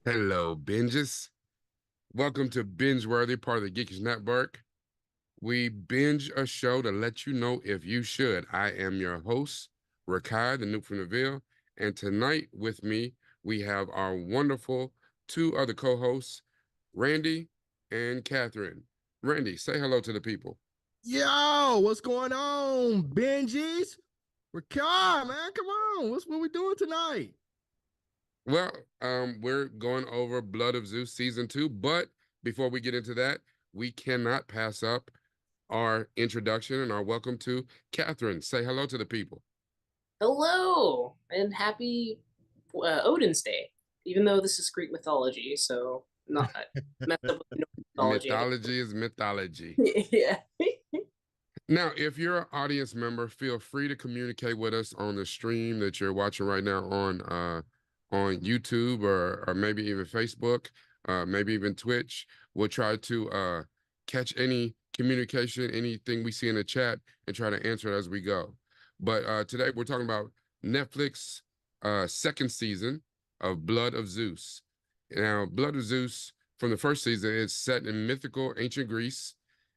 Hello, binges. Welcome to BingeWorthy, part of the Geekish Network. We binge a show to let you know if you should. I am your host, Rakai, the Noob from the Ville, and tonight with me, we have our wonderful two other co-hosts, Randy and Catherine. Randy, say hello to the people. Yo, what's going on, Benjis? Ricard, man, come on. What we doing tonight? Well, we're going over Blood of Zeus season 2, but before we get into that, we cannot pass up our introduction and our welcome to Catherine. Say hello to the people. Hello, and happy Odin's Day, even though this is Greek mythology, so not messed up with mythology. Mythology is mythology. Yeah. Now, if you're an audience member, feel free to communicate with us on the stream that you're watching right now on YouTube or maybe even Facebook, maybe even Twitch. We'll try to catch any communication, anything we see in the chat, and try to answer it as we go. But today we're talking about Netflix second season of Blood of Zeus. Now, Blood of Zeus from the first season is set in mythical ancient Greece,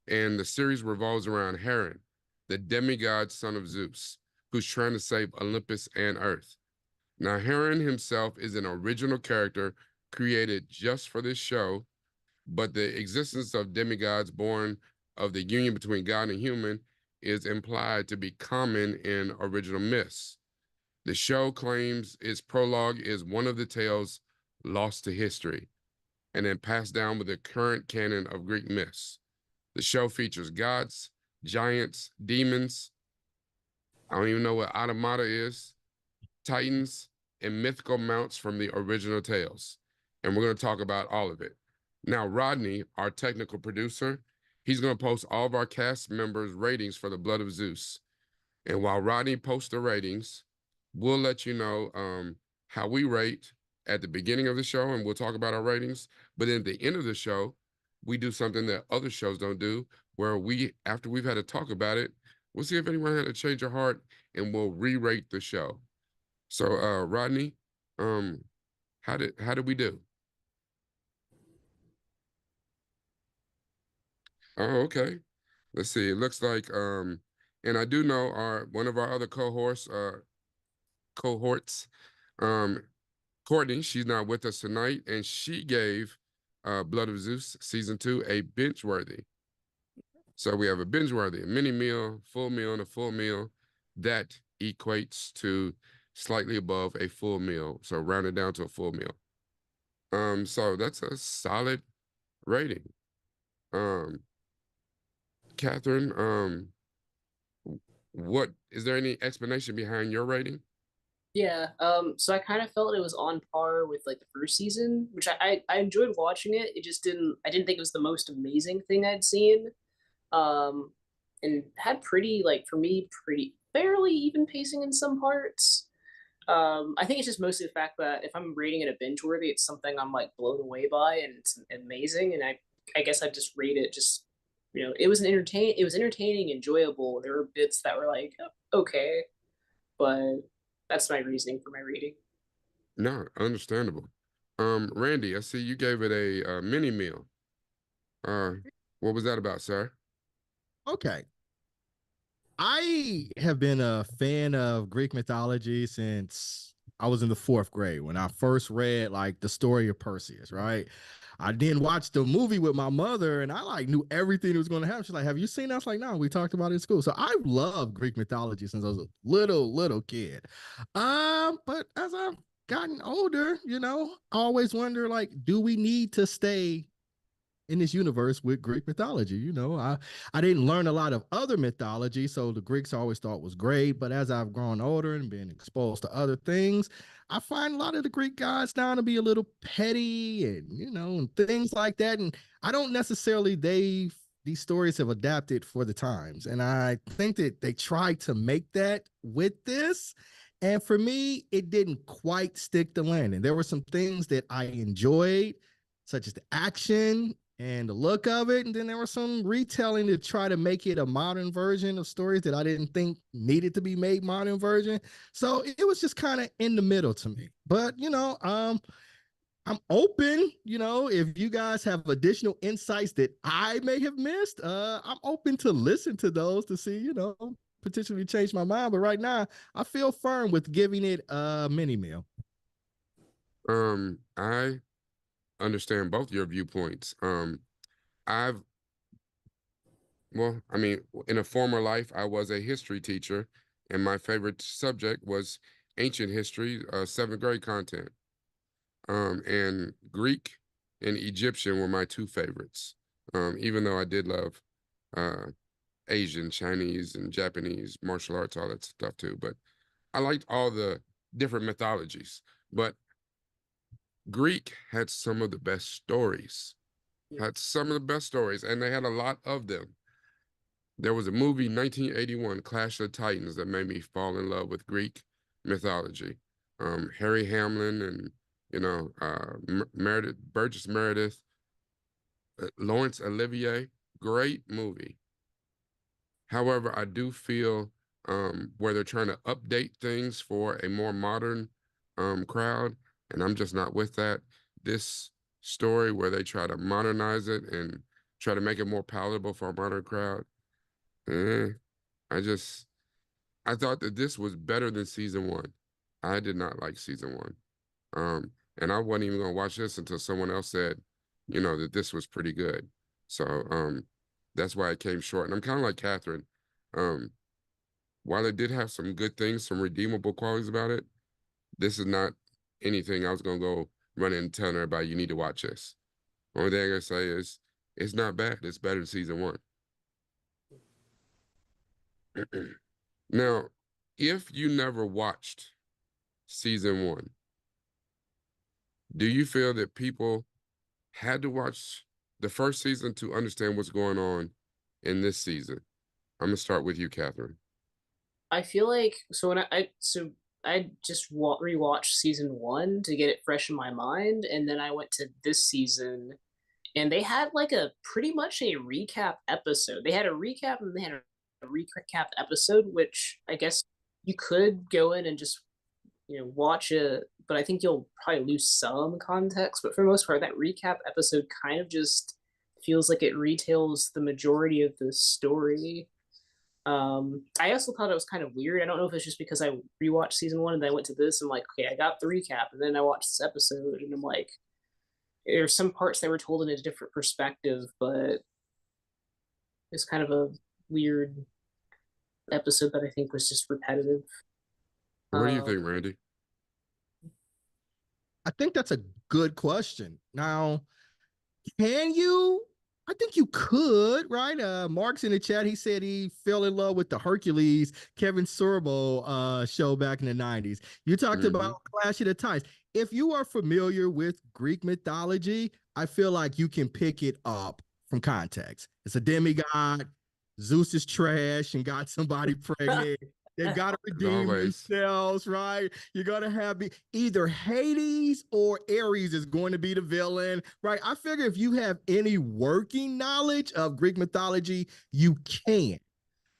and the series revolves around Heron, the demigod son of Zeus, who's trying to save Olympus and Earth. Now, Heron himself is an original character created just for this show, but the existence of demigods born of the union between God and human is implied to be common in original myths. The show claims its prologue is one of the tales lost to history and then passed down with the current canon of Greek myths. The show features gods, giants, demons. I don't even know what automata is, titans, and mythical mounts from the original tales. And we're going to talk about all of it. Now, Rodney, our technical producer, he's going to post all of our cast members' ratings for the Blood of Zeus. And while Rodney posts the ratings, we'll let you know how we rate at the beginning of the show, and we'll talk about our ratings. But then at the end of the show, we do something that other shows don't do, where we, after we've had a talk about it, we'll see if anyone had a change of heart, and we'll re-rate the show. So, Rodney, how did we do? Oh, okay. Let's see. It looks like and I do know our one of our other cohorts, um, Courtney, she's not with us tonight, and she gave Blood of Zeus season 2 a binge worthy. So we have a binge worthy, a mini meal, full meal, and a full meal. That equates to slightly above a full meal. So rounded down to a full meal. So that's a solid rating. Catherine, what is there any explanation behind your rating? Yeah, so I kind of felt it was on par with like the first season, which I enjoyed watching it. It just I didn't think it was the most amazing thing I'd seen. Um, and had pretty like for me pretty fairly even pacing in some parts. I think it's just mostly the fact that if I'm rating it a binge worthy, it's something I'm like blown away by and it's amazing. And I guess I just rate it just it was entertaining, enjoyable. There were bits that were like okay, but that's my reasoning for my rating. No, understandable. Randy, I see you gave it a mini meal. Uh, what was that about, sir? Okay. I have been a fan of Greek mythology since I was in the fourth grade when I first read like the story of Perseus, right? I then watched the movie with my mother and I like knew everything that was going to happen. She's like, have you seen that? I was like, no, we talked about it in school. So I love Greek mythology since I was a little kid. But as I've gotten older, I always wonder like, do we need to stay in this universe with Greek mythology? I didn't learn a lot of other mythology, so the Greeks I always thought was great. But as I've grown older and been exposed to other things, I find a lot of the Greek gods now to be a little petty and and things like that. And I don't necessarily these stories have adapted for the times. And I think that they tried to make that with this. And for me, it didn't quite stick the landing. There were some things that I enjoyed, such as the action and the look of it. And then there was some retelling to try to make it a modern version of stories that I didn't think needed to be made modern version. So it was just kind of in the middle to me. But I'm open, if you guys have additional insights that I may have missed, I'm open to listen to those to see, potentially change my mind. But right now, I feel firm with giving it a mini meal. I understand both your viewpoints. I've Well, I mean, in a former life, I was a history teacher, and my favorite subject was ancient history, seventh grade content. And Greek and Egyptian were my two favorites. Even though I did love uh, Asian, Chinese, and Japanese martial arts, all that stuff too. But I liked all the different mythologies. But Greek had some of the best stories, had some of the best stories, and they had a lot of them. There was a movie, 1981, Clash of the Titans, that made me fall in love with Greek mythology. Harry Hamlin and, Meredith, Burgess Meredith, Laurence Olivier, great movie. However, I do feel where they're trying to update things for a more modern crowd, and I'm just not with that. This story where they try to modernize it and try to make it more palatable for a modern crowd, Eh, I thought that this was better than season one. I did not like season one. And I wasn't even gonna watch this until someone else said, that this was pretty good. So that's why it came short. And I'm kind of like Catherine. Um, while it did have some good things, some redeemable qualities about it, this is not anything I was gonna go running and telling everybody you need to watch this. Only thing I gotta say is it's not bad. It's better than season one. Now, if you never watched season one, do you feel that people had to watch the first season to understand what's going on in this season? I'm gonna start with you, Catherine. I feel like so when I just rewatched season one to get it fresh in my mind, and then I went to this season, and they had like a pretty much a recap episode. They had a recap and they had a recap episode, which I guess you could go in and just watch it, but I think you'll probably lose some context. But for the most part, that recap episode kind of just feels like it retails the majority of the story. I also thought it was kind of weird. I don't know if it's just because I rewatched season one and then I went to this and like, okay, I got the recap, and then I watched this episode and I'm like, there's some parts that were told in a different perspective, but it's kind of a weird episode that I think was just repetitive. What do you think, Randy? I think that's a good question. Now, can you? I think you could, right? Mark's in the chat. He said he fell in love with the Hercules Kevin Sorbo show back in the 90s. You talked about Clash of the Titans. If you are familiar with Greek mythology, I feel like you can pick it up from context. It's a demigod. Zeus is trash and got somebody pregnant. They've got to redeem themselves, right? You're going to have either Hades or Ares is going to be the villain, right? I figure if you have any working knowledge of Greek mythology, you can.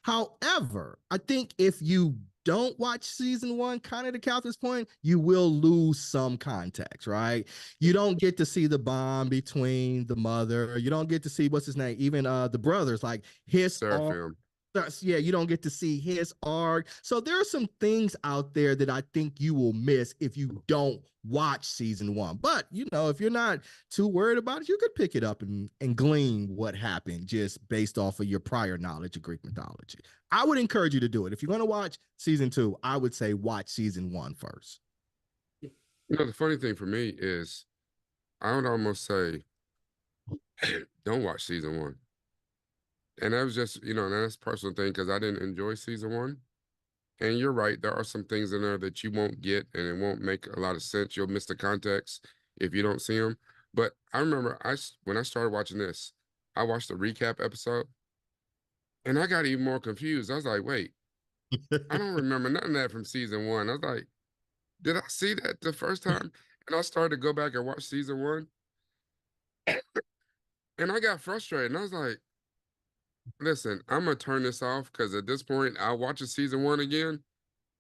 However, I think if you don't watch season one, kind of to Catherine's point, you will lose some context, right? You don't get to see the bond between the mother. You don't get to see what's his name, even the brothers, like his Seraphim. Yeah, you don't get to see his arc. So there are some things out there that I think you will miss if you don't watch season one. But if you're not too worried about it, you could pick it up and glean what happened just based off of your prior knowledge of Greek mythology. I would encourage you to do it. If you're going to watch season two, I would say watch season one first. The funny thing for me is I would almost say don't watch season one. And that was just, that's a personal thing because I didn't enjoy season one. And you're right, there are some things in there that you won't get and it won't make a lot of sense. You'll miss the context if you don't see them. But I remember when I started watching this, I watched the recap episode and I got even more confused. I was like, wait, I don't remember none of that from season one. I was like, did I see that the first time? And I started to go back and watch season one and I got frustrated and I was like, listen, I'm gonna turn this off because at this point I'll watch a season one again.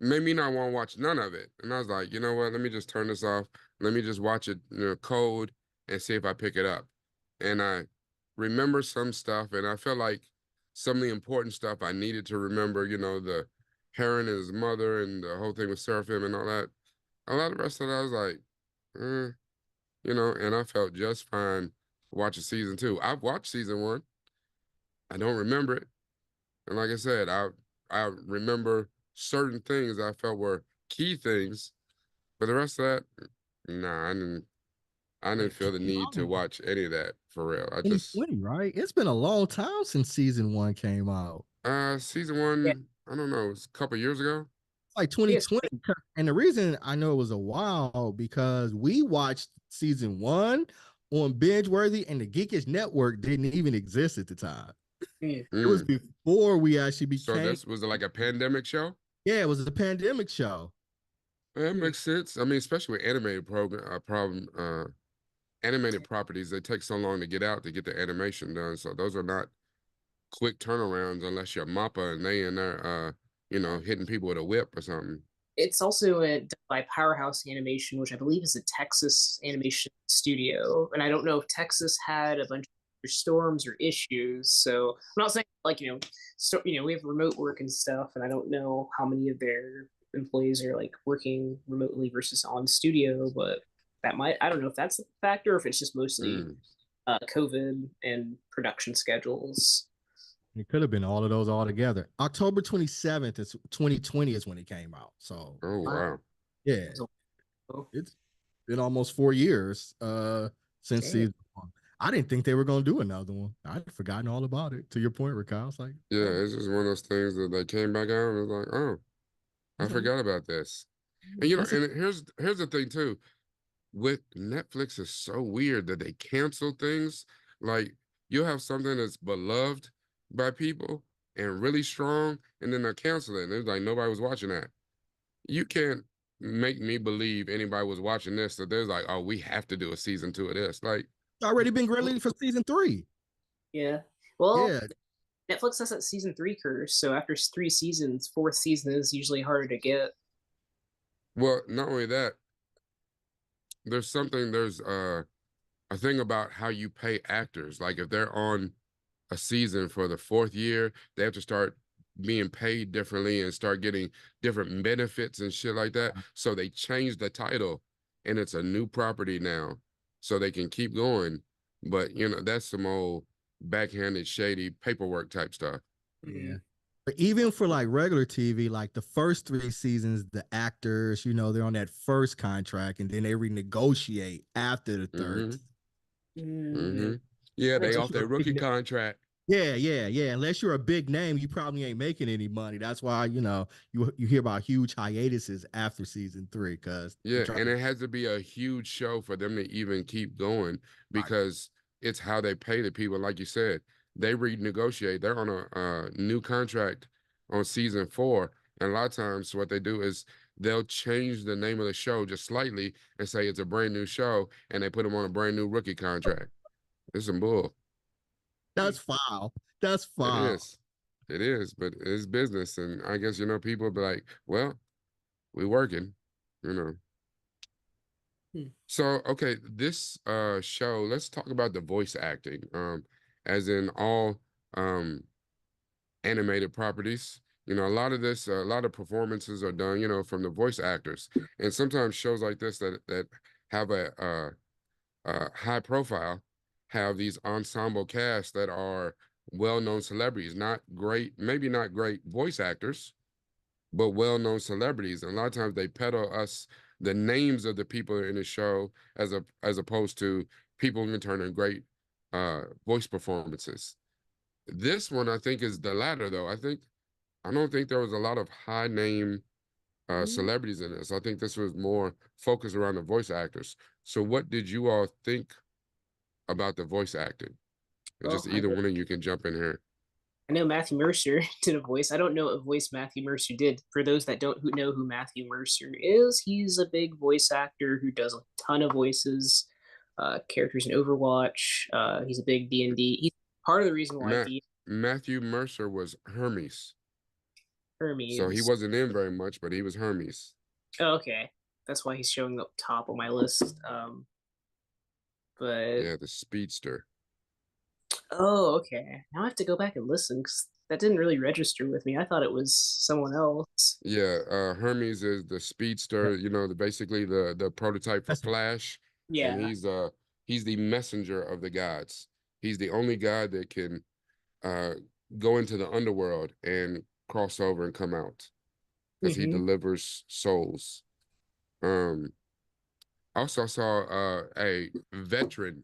Maybe not want to watch none of it. And I was like, you know what? Let me just turn this off. Let me just watch it, cold and see if I pick it up. And I remember some stuff, and I felt like some of the important stuff I needed to remember. The Heron and his mother, and the whole thing with Seraphim and all that. A lot of the rest of that, I was like, and I felt just fine watching season two. I've watched season one. I don't remember it. And like I said, I remember certain things I felt were key things, but the rest of that, nah, I didn't feel the need to watch any of that for real. I just 2020, right? It's been a long time since season one came out. Season Yeah. one, I don't know, it was a couple years ago. Like 2020. And the reason I know it was a while because we watched season one on BingeWorthy and the Geekish Network didn't even exist at the time. It was before we actually became. So this was like a pandemic show? Yeah, it was a pandemic show. That makes sense. I mean, especially with animated animated properties, they take so long to get out to get the animation done. So those are not quick turnarounds unless you're Mappa and they in there, hitting people with a whip or something. It's also by Powerhouse Animation, which I believe is a Texas animation studio. And I don't know if Texas had a bunch of storms or issues. So I'm not saying we have remote work and stuff, and I don't know how many of their employees are like working remotely versus on studio, but I don't know if that's a factor or if it's just mostly COVID and production schedules. It could have been all of those all together. October 27th is 2020 is when it came out. So Oh wow. yeah, So, oh, it's been almost 4 years since dang. season one. I didn't think they were gonna do another one. I'd forgotten all about it. To your point, Rick, I was like, Yeah, oh, it's just one of those things that they came back out and it was like, oh, I okay. forgot about this. And you know, That's a, and here's the thing too. With Netflix is so weird that they cancel things. Like you'll have something that's beloved by people and really strong, and then they cancel it. And it's like nobody was watching that. You can't make me believe anybody was watching this. So there's like, oh, we have to do a season 2 of this. Like, already been ready for season three. Yeah. Well, Yeah, Netflix has that season three curse, so after 3 seasons, fourth season is usually harder to get. well, not only that, there's a thing about how you pay actors. Like if they're on a season for the fourth year, they have to start being paid differently and start getting different benefits and shit like that. So they changed the title and it's a new property now. So they can keep going. But you know, that's some old backhanded, shady paperwork type stuff. yeah. Mhm. But even for like regular TV, like the first 3 seasons, the actors, they're on that first contract and then they renegotiate after the third. Mm-hmm. Mm, Mm-hmm. Yeah, that they makes Unless off you're their a big rookie contract. yeah. Unless you're a big name, you probably ain't making any money. That's why, you hear about huge hiatuses after season three because they're Yeah, trying and to it has to be a huge show for them to even keep going right. because it's how they pay the people. Like you said, they renegotiate. They're on a new contract on season 4, and a lot of times what they do is they'll change the name of the show just slightly and say it's a brand new show, and they put them on a brand new rookie contract. It's some bull. That's foul. That's It foul. is. It is, but it's business, and I guess people be like, "Well, we working," you know. Hmm. So, okay, this show, let's talk about the voice acting. As in all animated properties. You know, a lot of performances are done, from the voice actors. And sometimes shows like this that have a high profile have these ensemble casts that are well-known celebrities, not great, maybe not great voice actors, but well-known celebrities. And a lot of times they peddle us the names of the people in the show as opposed to people who can turn in great voice performances. This one I think is the latter though. I don't think there was a lot of high name celebrities in this. I think this was more focused around the voice actors. So what did you all think about the voice acting? And Well, just either one of you can jump in here. I know Matthew Mercer did a voice. I don't know what voice Matthew Mercer did. For those that don't know who Matthew Mercer is, he's a big voice actor who does a ton of voices, characters in Overwatch. He's a big D&D. He's part of the reason why Matt D Matthew Mercer was Hermes. So he Hermes. wasn't in very much, but he was Hermes. Oh, okay, that's why he's showing up top on my list. But Yeah, the speedster. oh, okay. Now I have to go back and listen because that didn't really register with me. I thought it was someone else. Yeah, Hermes is the speedster, basically the prototype for That's Flash, and Yeah. he's the messenger of the gods. He's the only god that can uh go into the underworld and cross over and come out because he Mm-hmm. delivers souls. Um Also saw a veteran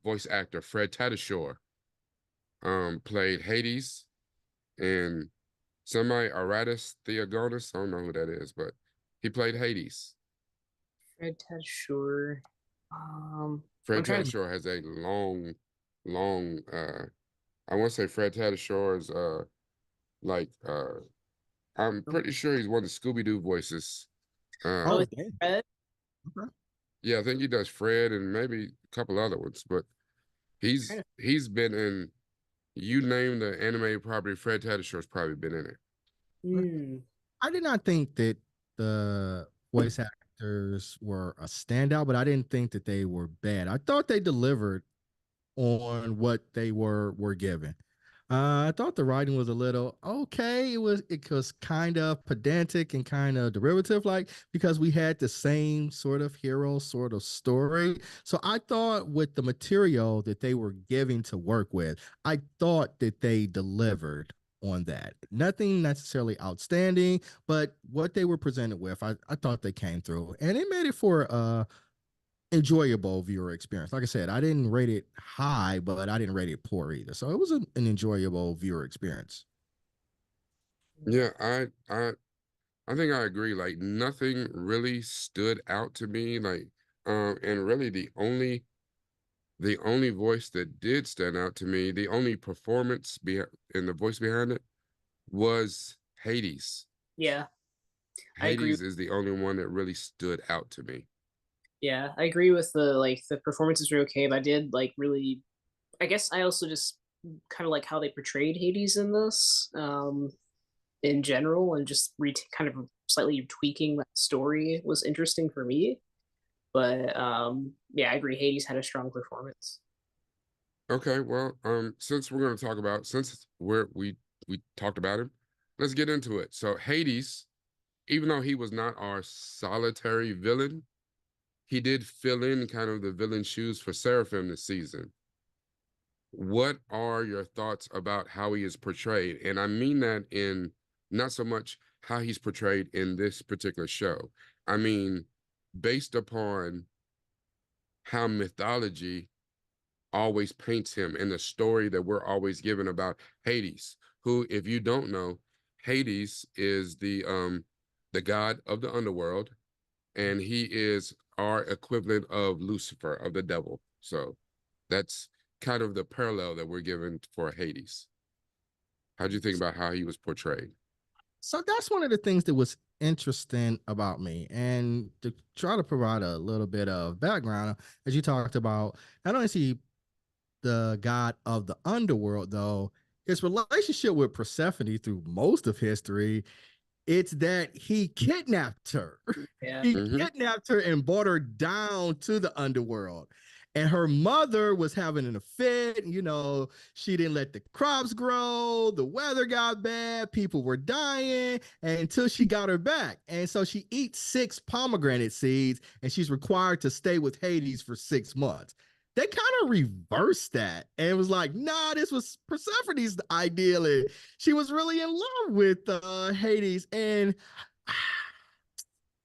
voice actor, Fred Tatasciore, played Hades and Semi Aratus Theogonus. I don't know who that is, but he played Hades. Fred Tatasciore. I'm Fred trying to. Tatasciore has a long I want to say Fred Tatasciore is like I'm pretty sure he's one of the Scooby-Doo voices. Oh, oh Um it's damn. Fred. Okay. yeah, I think he does Fred and maybe a couple other ones, but Trying to. he's been in you name the animated property, Fred Tatasciore's probably been in it. Hmm. I did not think that the voice actors were a standout, but I didn't think that they were bad. I thought they delivered on what they were given. I thought the writing was a little okay. It was kind of pedantic and kind of derivative, like because we had the same sort of hero sort of story. So I thought with the material that they were giving to work with, I thought that they delivered on that. Nothing necessarily outstanding, but what they were presented with, I thought they came through, and it made it for enjoyable viewer experience. Like I said, I didn't rate it high, but I didn't rate it poor either. So it was an enjoyable viewer experience. Yeah, I think I agree. Like nothing really stood out to me. Like, and really the only voice that did stand out to me, the only performance and the voice behind it was Hades. Yeah, I agree. Hades is the only one that really stood out to me. Yeah, I agree with the performances were okay, but I did like really. I guess I also just kind of like how they portrayed Hades in this, in general, and just kind of slightly tweaking that story was interesting for me. But yeah, I agree. Hades had a strong performance. Okay, well, since we're going to talk about since we talked about him, let's get into it. So Hades, even though he was not our solitary villain, he did fill in kind of the villain shoes for Seraphim this season. What are your thoughts about how he is portrayed? And I mean that in not so much how he's portrayed in this particular show. I mean, based upon how mythology always paints him in the story that we're always given about Hades, who, if you don't know, Hades is the god of the underworld, and he is our equivalent of Lucifer, of the devil. So that's kind of the parallel that we're given for Hades. How do you think about how he was portrayed? So that's one of the things that was interesting about me. And to try to provide a little bit of background, as you talked about, not only is he the god of the underworld, though, his relationship with Persephone through most of history, it's that he kidnapped her. Yeah, He Mm-hmm. kidnapped her and brought her down to the underworld. And her mother was having an affair. She didn't let the crops grow. The weather got bad. People were dying until she got her back. And so she eats 6 pomegranate seeds and she's required to stay with Hades for 6 months. They kind of reversed that and it was like, nah, this was Persephone's ideal. And she was really in love with Hades. And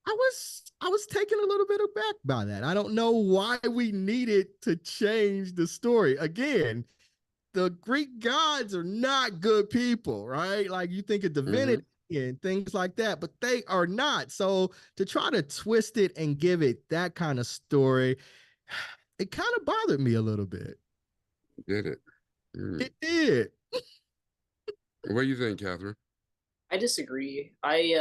I was taken a little bit aback by that. I don't know why we needed to change the story. Again, the Greek gods are not good people, right? Like you think of Mm-hmm. divinity and things like that, but they are not. So to try to twist it and give it that kind of story, it kind of bothered me a little bit. Did it? Mm. It did. What do you think, Catherine? I disagree. I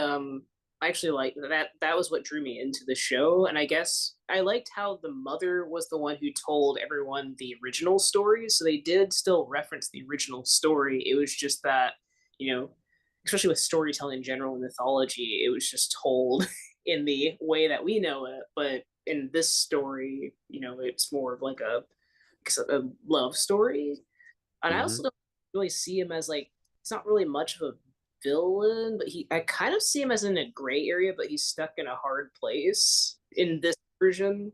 actually like that. That was what drew me into the show, and I guess I liked how the mother was the one who told everyone the original story. So they did still reference the original story. It was just that, you know, especially with storytelling in general in mythology, it was just told in the way that we know it. But in this story, it's more of like a love story. And I Mm-hmm. also don't really see him as like he's not really much of a villain, but I kind of see him as in a gray area, but he's stuck in a hard place in this version.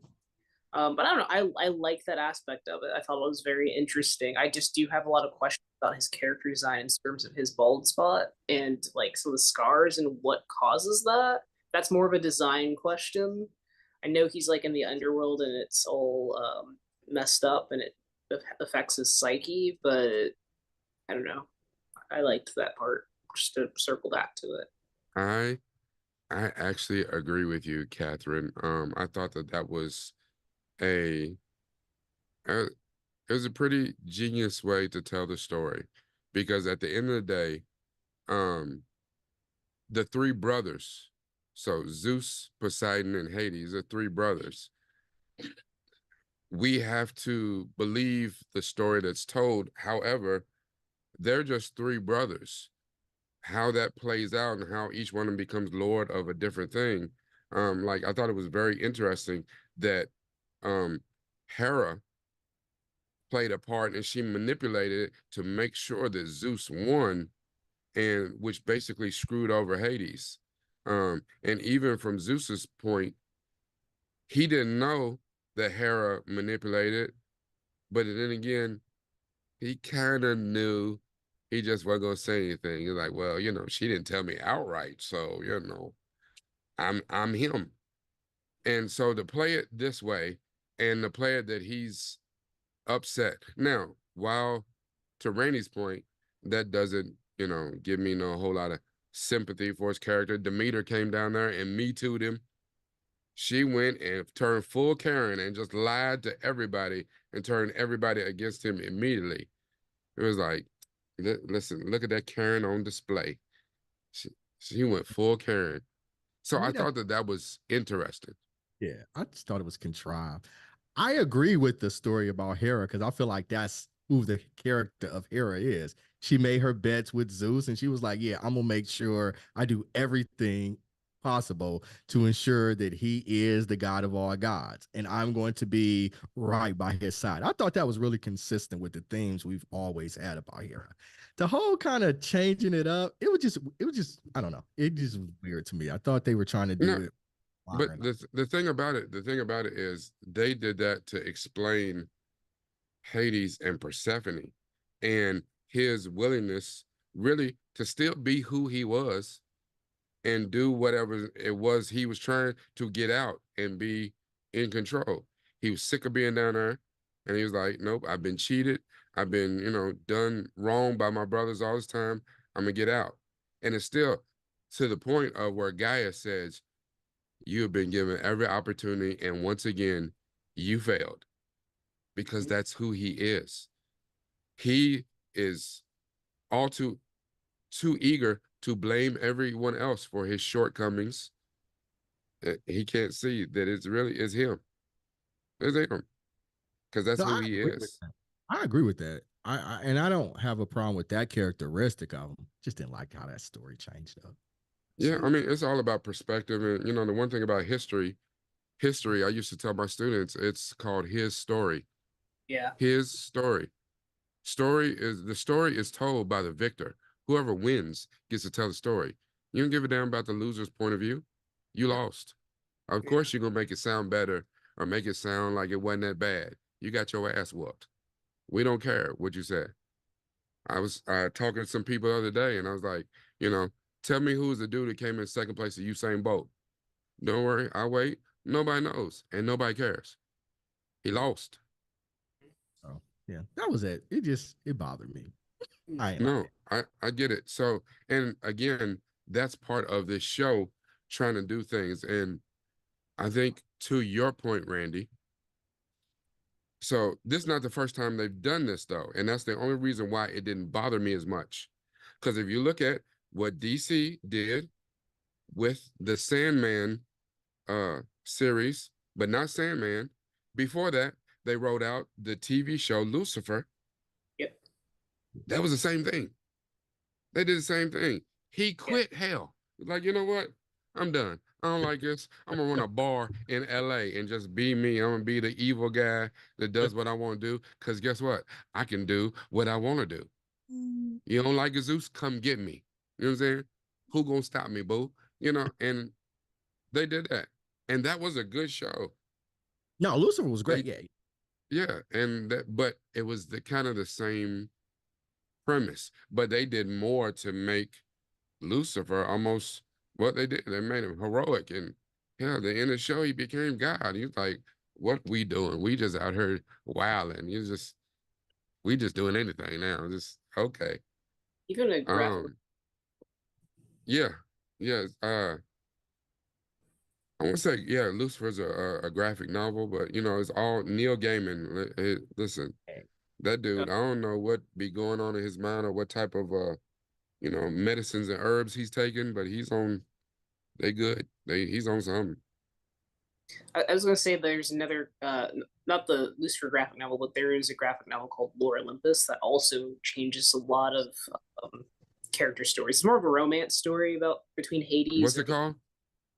But I don't know. I like that aspect of it. I thought it was very interesting. I just do have a lot of questions about his character design in terms of his bald spot and like some of the scars and what causes that. That's more of a design question. I know he's like in the underworld and it's all messed up and it affects his psyche, but I don't know. I liked that part. Just to circle back to it. I I actually agree with you, Catherine. I thought that was a, a it was a pretty genius way to tell the story, because at the end of the day, um, the three brothers, so Zeus, Poseidon, and Hades, are three brothers. We have to believe the story that's told. However, they're just three brothers. How that plays out and how each one of them becomes lord of a different thing. Like I thought it was very interesting that um Hera played a part, and she manipulated it to make sure that Zeus won, and which basically screwed over Hades. And even from Zeus's point, he didn't know that Hera manipulated, but then again, he kind of knew. He just wasn't gonna say anything. He's like, well, she didn't tell me outright, so I'm him. And so to play it this way, and to play it that he's upset. Now, while to Rainey's point, that doesn't, give me no whole lot of sympathy for his character. Demeter came down there and Me Too'd him. She went and turned full Karen and just lied to everybody and turned everybody against him immediately. It was like, listen, look at that Karen on display. She went full Karen. So To me, I thought that was interesting. yeah, I just thought it was contrived. I agree with the story about Hera because I feel like that's who the character of Hera is. She made her bets with Zeus and she was like, yeah, I'm gonna make sure I do everything possible to ensure that he is the god of all gods and I'm going to be right by his side. I thought that was really consistent with the themes we've always had about Hera. The whole kind of changing it up, it was just I don't know, it just was weird to me. I thought they were trying to do No, it but modern. the thing about it is they did that to explain Hades and Persephone and his willingness really to still be who he was and do whatever it was he was trying to get out and be in control. He was sick of being down there, and he was like, nope, I've been cheated. I've been, done wrong by my brothers all this time. I'm gonna get out. And it's still to the point of where Gaia says, you have been given every opportunity, and once again, you failed because that's who he is. He is all too eager to blame everyone else for his shortcomings. He can't see that it's really is him. It's him because that's No, who I he agree with is. that. I agree with that. And I don't have a problem with that characteristic of him. Just didn't like how that story changed up. Yeah, I mean, it's all about perspective. And the one thing about history, I used to tell my students, it's called his story. Yeah. His story. The story is told by the victor. Whoever wins gets to tell the story. You don't give a damn about the loser's point of view. You lost. Of course, you're gonna make it sound better or make it sound like it wasn't that bad. You got your ass whooped. We don't care what you said. I was talking to some people the other day, and I was like, tell me who's the dude that came in second place at Usain Bolt. Don't worry, I'll wait. Nobody knows, and nobody cares. He lost. So yeah, that was it. It bothered me. I ain't like No, I get it. So, and again, that's part of this show, trying to do things. And I think to your point, Randy, so this is not the first time they've done this though, and that's the only reason why it didn't bother me as much. Because if you look at what DC did with the Sandman series, but not Sandman, before that, they wrote out the TV show Lucifer. Yep. That was the same thing. They did the same thing. He Yeah. quit hell. Like, you know what? I'm done. I don't like this. I'm gonna run a bar in LA and just be me. I'm gonna be the evil guy that does what I want to do. Cause guess what? I can do what I want to do. You don't like Zeus? Come get me. You know what I'm saying? Who gonna stop me, boo? And they did that. And that was a good show. No, Lucifer was They great. Yeah. yeah, and that but it was the kind of the same premise, but they did more to make Lucifer almost what they did. They made him heroic, and yeah, the end of the show he became God. He was like, "What we doing? We just out here wilding. We just doing anything now. Just okay." Even a graphic. Yeah, yeah. I want to say yeah, Lucifer's a graphic novel, but it's all Neil Gaiman. Listen, that dude. I don't know what be going on in his mind or what type of medicines and herbs he's taking, but he's on. They good. He's on something. I was gonna say there's another, not the Lucifer graphic novel, but there is a graphic novel called Lore Olympus that also changes a lot of character stories. It's more of a romance story about between Hades What's and it called?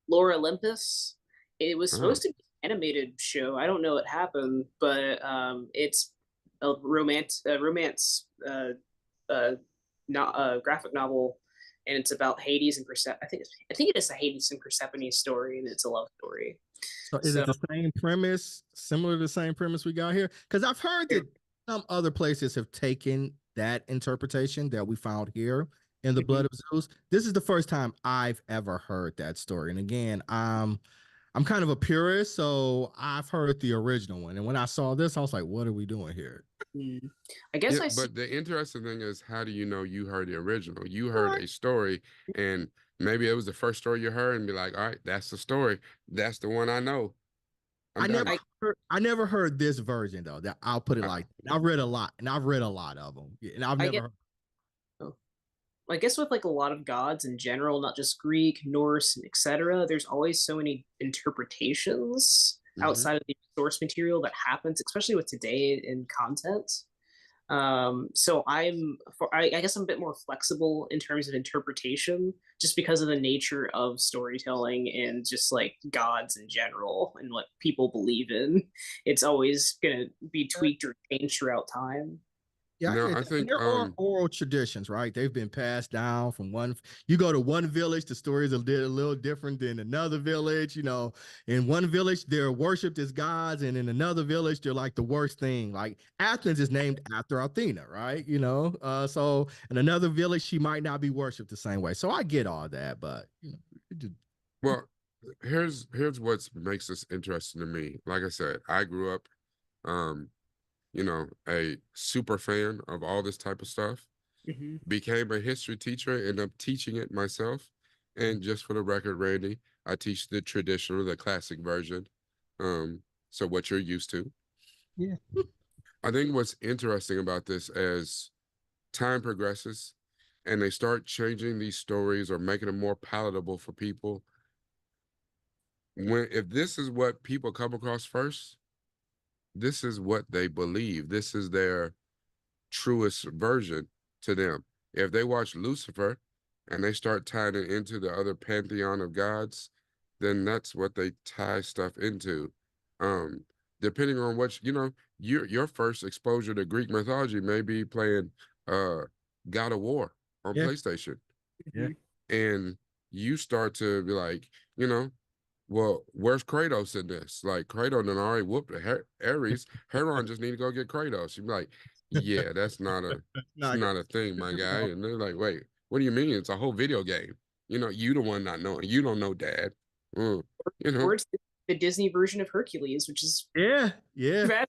Lore Olympus. It was Uh-huh. supposed to be an animated show. I don't know what happened, but it's graphic novel, and it's about Hades and Persephone. I think it is a Hades and Persephone story, and it's a love story. So is So it the same premise, similar to the same premise we got here? Because I've heard that some other places have taken that interpretation that we found here in the Blood of Zeus. This is the first time I've ever heard that story. And again, I'm kind of a purist, so I've heard the original one. And when I saw this, I was like, what are we doing here? I guess yeah, but the interesting thing is, how do you know you heard the original? You heard What? a story, and maybe it was the first story you heard, and be like, all right, that's the story. That's the one I know. I'm done. I never heard this version though. That I'll put it like that. I've read a lot, and I've read a lot of them, and I've never heard. I guess with like a lot of gods in general, not just Greek, Norse, and etc., there's always so many interpretations outside of the source material that happens, especially with today in content. So I guess I'm a bit more flexible in terms of interpretation, just because of the nature of storytelling and just like gods in general and what people believe in. It's always gonna be tweaked or changed throughout time. Yeah, No, I think there are oral traditions, right? They've been passed down from one. You go to one village, the stories are a little different than another village. You know, in one village they're worshipped as gods, and in another village they're like the worst thing. Like Athens is named after Athena, right? You know, so in another village she might not be worshipped the same way. So I get all that, but you know, well, here's what makes this interesting to me. Like I said, I grew up you know, a super fan of all this type of stuff. Became a history teacher, ended up teaching it myself. And just for the record, Randy, I teach the traditional, the classic version. So what you're used to. Yeah. I think what's interesting about this, as time progresses and they start changing these stories or making them more palatable for people, if this is what people come across first, this is what they believe. This is their truest version to them. If they watch Lucifer and they start tying it into the other pantheon of gods, then that's what they tie stuff into. Depending on what your first exposure to Greek mythology may be playing God of War on PlayStation. Yeah. And you start to be like, well, where's Kratos in this? Like, Kratos done already whooped Ares. Heron just need to go get Kratos. You'd be like, yeah, that's not a thing, my guy. And they're like, wait, what do you mean? It's a whole video game. You the one not knowing. You don't know, Dad. Or it's the Disney version of Hercules, which is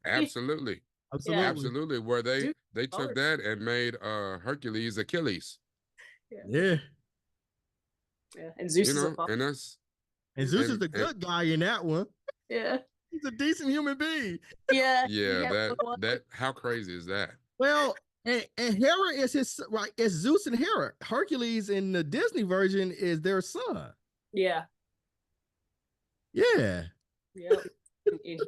absolutely, absolutely. Where they took that and made Hercules Achilles. Yeah. And Zeus is and Zeus is the good guy in that one. Yeah. He's a decent human being. Yeah. That how crazy is that? Well, and Hera is his right. It's Zeus and Hera. Hercules in the Disney version is their son. Yeah. Yeah. Yeah. He's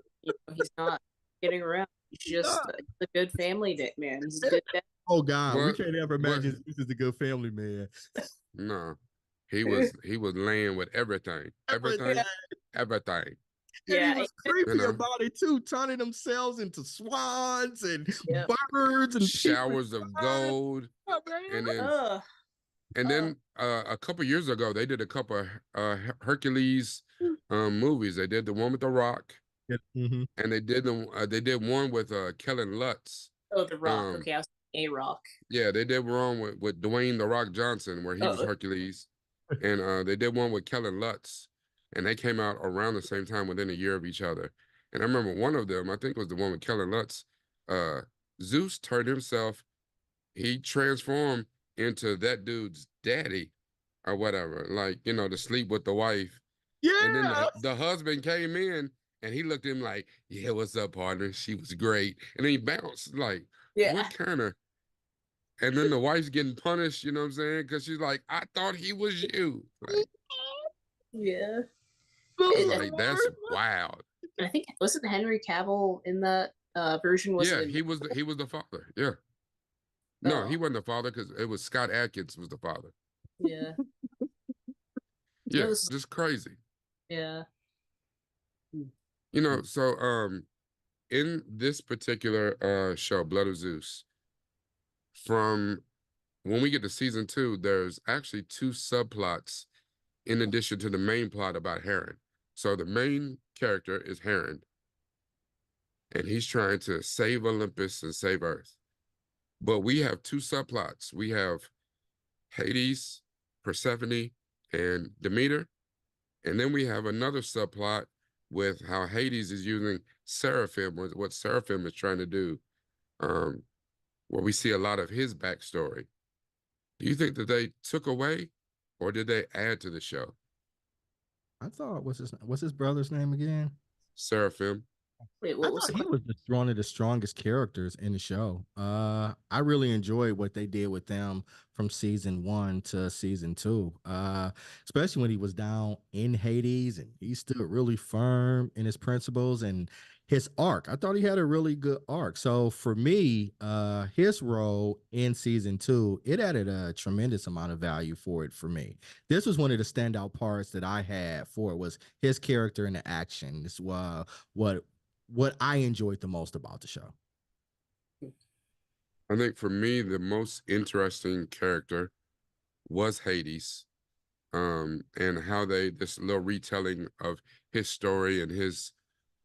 not getting around. He's just a good family man. He's a good dad. Oh God, we can't ever imagine Zeus is a good family man. No. He was laying with everything. Everything. And he was creepy about it too, turning themselves into swans and birds and showers of gold. And then a couple years ago, they did a couple of Hercules movies. They did the one with The Rock, and they did one with Kellen Lutz. Oh, The Rock. Okay, I was A-Rock. Yeah, they did one with Dwayne The Rock Johnson, where he was Hercules, and they did one with Kellen Lutz, and they came out around the same time, within a year of each other. And I remember one of them, I think it was the one with Kellen Lutz. Zeus turned himself, he transformed into that dude's daddy or whatever, like, to sleep with the wife. Yeah. And then the husband came in and he looked at him like, yeah, what's up, partner? She was great. And then he bounced like, what kind of? And then the wife's getting punished, you know what I'm saying? Because she's like, I thought he was you. Like, yeah. Like, that's wild. I think, wasn't Henry Cavill in that version? He was the father. Yeah. No, he wasn't the father, because it was Scott Adkins was the father. Yeah. Yeah, just crazy. Yeah. So in this particular show, Blood of Zeus, from when we get to season 2, there's actually 2 subplots in addition to the main plot about Heron. So the main character is Heron, and he's trying to save Olympus and save Earth. But we have 2 subplots. We have Hades, Persephone, and Demeter. And then we have another subplot with how Hades is using Seraphim, what Seraphim is trying to do, where we see a lot of his backstory. Do you think that they took away or did they add to the show? I thought what's his brother's name again? Seraphim. Wait, I what was thought he was one of the strongest characters in the show. I really enjoyed what they did with them from season 1 to season 2. Especially when he was down in Hades and he stood really firm in his principles and his arc. I thought he had a really good arc. So for me, his role in season 2, it added a tremendous amount of value for it for me. This was one of the standout parts that I had for it was his character and the action. This what I enjoyed the most about the show. I think for me, the most interesting character was Hades, and how this little retelling of his story and his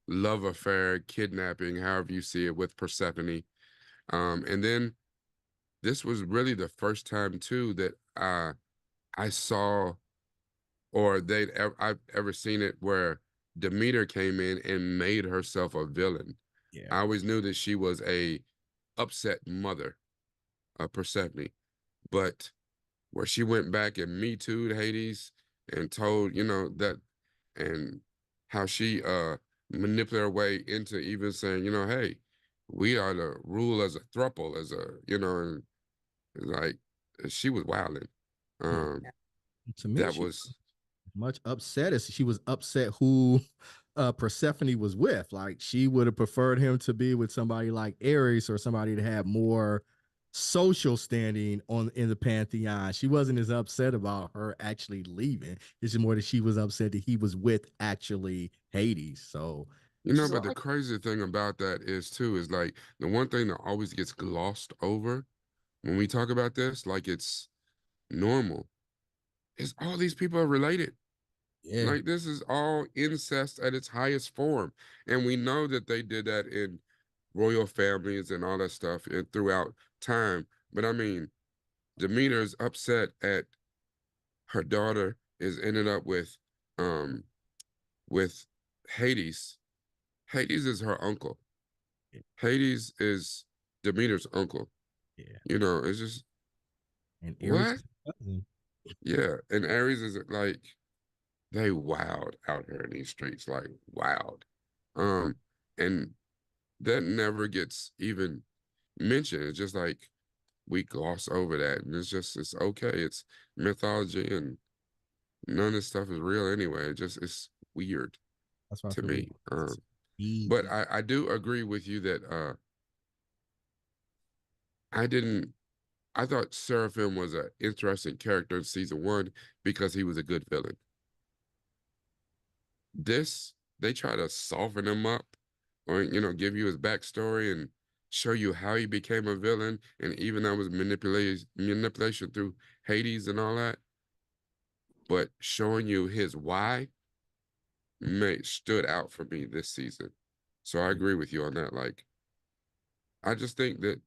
love affair, kidnapping, however you see it, with Persephone. And then this was really the first time too that I saw, or I've ever seen it where Demeter came in and made herself a villain. Yeah. I always knew that she was a upset mother of Persephone, but where she went back and Me Too'd Hades and told, that, and how she manipulated her way into even saying, hey, we are to rule as a thruple, and like she was wilding. Yeah. To me, That was much upset as she was upset who Persephone was with. Like she would have preferred him to be with somebody like Ares or somebody to have more social standing in the pantheon. She wasn't as upset about her actually leaving. It's just more that she was upset that he was with actually Hades. So but the crazy thing about that is like the one thing that always gets glossed over when we talk about this, like it's normal, is all these people are related. yeah, Like this is all incest at its highest form. And we know that they did that in royal families and all that stuff and throughout time. But I mean, Demeter is upset at her daughter is ended up um with Hades. Hades is her uncle. yeah, Hades is Demeter's uncle. yeah. It's just And Ares what? is cousin. Yeah. And Ares is like they wild out here in these streets, like wild. And that never gets even mentioned. It's just like we gloss over that, and it's okay. It's mythology, and none of this stuff is real anyway. It's weird That's why I to feel me. we But I do agree with you that I didn't. I thought Seraphim was an interesting character in season 1 because he was a good villain. This they try to soften him up, or give you his backstory and show you how he became a villain, and even that was manipulation through Hades and all that. But showing you his why stood out for me this season. So I agree with you on that. Like, I just think that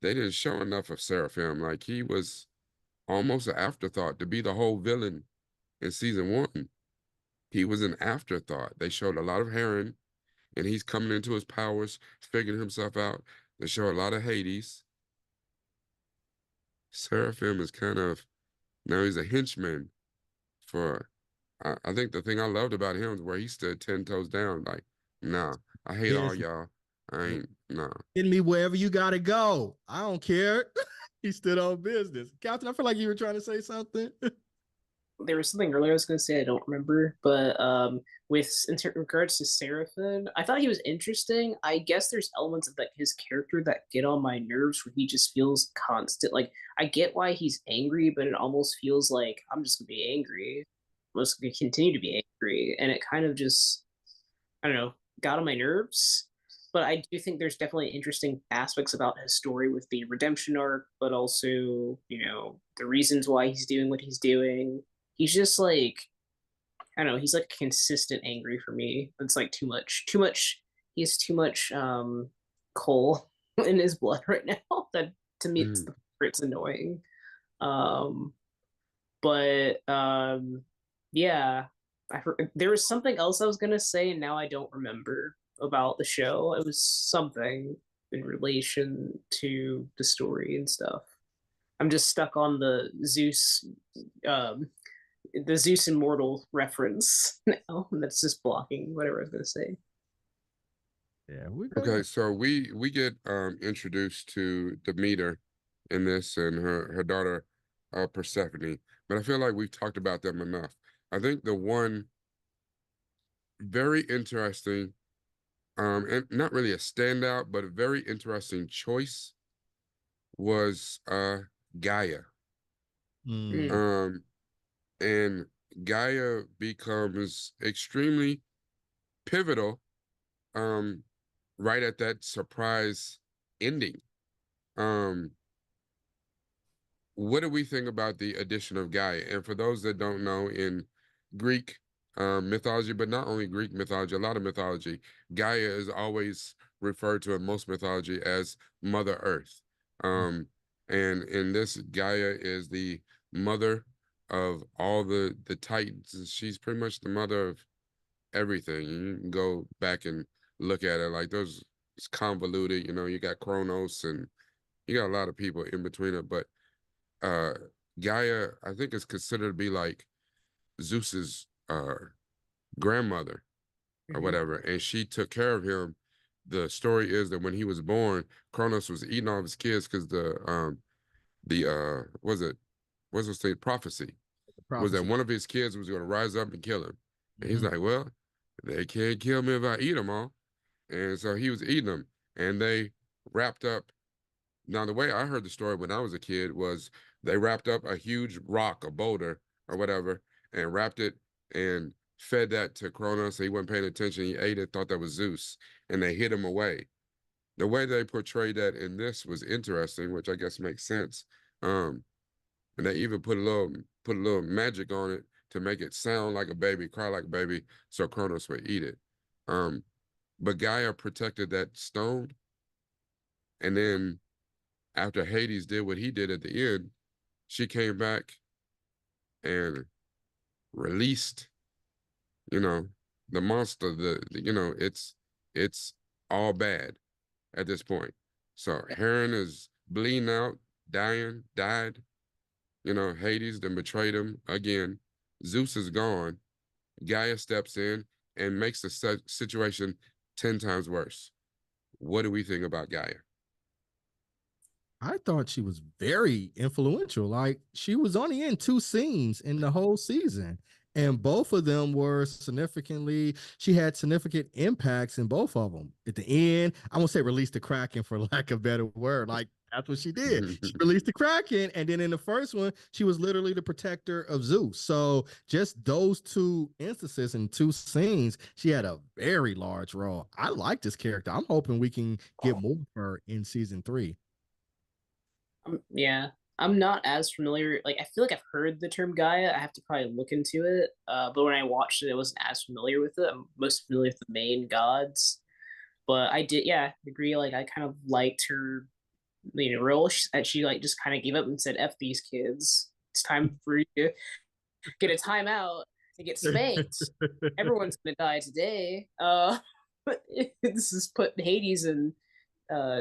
they didn't show enough of Seraphim. Like, he was almost an afterthought to be the whole villain in season 1. He was an afterthought. They showed a lot of Heron, and he's coming into his powers, figuring himself out. They show a lot of Hades. Seraphim is kind of, now he's a henchman for, I think the thing I loved about him is where he stood 10 toes down. Like, nah, I hate all y'all. I ain't, nah. Send me wherever you gotta go. I don't care. He stood on business. Captain, I feel like you were trying to say something. There was something earlier I was going to say, I don't remember, but with regards to Seraphim, I thought he was interesting. I guess there's elements of like his character that get on my nerves where he just feels constant. Like I get why he's angry, but it almost feels like I'm just gonna be angry. I'm just gonna continue to be angry, and it kind of just I don't know got on my nerves. but I do think there's definitely interesting aspects about his story with the redemption arc, but also, the reasons why he's doing what he's doing. He's just like, I don't know, he's like consistent angry for me. It's like too much, too much. He has too much coal in his blood right now. That to me, it's annoying. Um, but yeah, there was something else I was gonna say, and now I don't remember about the show. It was something in relation to the story and stuff. I'm just stuck on um, the Zeus Immortal reference now. And that's just blocking whatever I was gonna say. Yeah, we Okay, good. so we get introduced to Demeter in this and her daughter Persephone, but I feel like we've talked about them enough. I think the one very interesting, and not really a standout, but a very interesting choice was Gaia. Mm. Um, and Gaia becomes extremely pivotal right at that surprise ending. Um, what do we think about the addition of Gaia? And for those that don't know, in Greek mythology, but not only Greek mythology, a lot of mythology, Gaia is always referred to in most mythology as Mother Earth. And in this, Gaia is the mother of all the Titans. She's pretty much the mother of everything. You can go back and look at it like those. It's convoluted, you got Kronos and you got a lot of people in between it, but uh Gaia, I think, is considered to be like Zeus's grandmother or Mm-hmm. whatever, and she took care of him. The story is that when he was born, Kronos was eating all of his kids because the was it what's the state prophecy The was that prophecy. one of his kids was going to rise up and kill him, and he's Mm-hmm. like, well, they can't kill me if I eat them all, and so he was eating them, and they wrapped up. Now, the way I heard the story when I was a kid was they wrapped up a huge rock, a boulder or whatever, and wrapped it and fed that to Kronos. He wasn't paying attention. He ate it, thought that was Zeus, and they hid him away. The way they portrayed that in this was interesting, which I guess makes sense. And they even put a little magic on it to make it sound like a baby, cry like a baby, so Kronos would eat it. Um, but Gaia protected that stone, and then after Hades did what he did at the end, she came back and released, you know, the monster. It's all bad at this point. So Heron is bleeding out, died. Hades then betrayed him again. Zeus is gone. Gaia steps in and makes the situation 10 times worse. What do we think about Gaia? I thought she was very influential. Like she was only in 2 scenes in the whole season, and both of them were significantly. She had significant impacts in both of them. At the end, I won't say release the Kraken for lack of a better word. Like that's what she did. She released the Kraken, and then in the first one, she was literally the protector of Zeus. So just those 2 instances and 2 scenes, she had a very large role. I like this character. I'm hoping we can get more of her in season 3. Yeah, I'm not as familiar. Like, I feel like I've heard the term Gaia. I have to probably look into it. But when I watched it, I wasn't as familiar with it. I'm most familiar with the main gods. But I did, yeah, agree. Like, I kind of liked her, role. She like just kind of gave up and said, "F these kids. It's time for you to get a timeout and get spanked. Everyone's gonna die today." This is put Hades in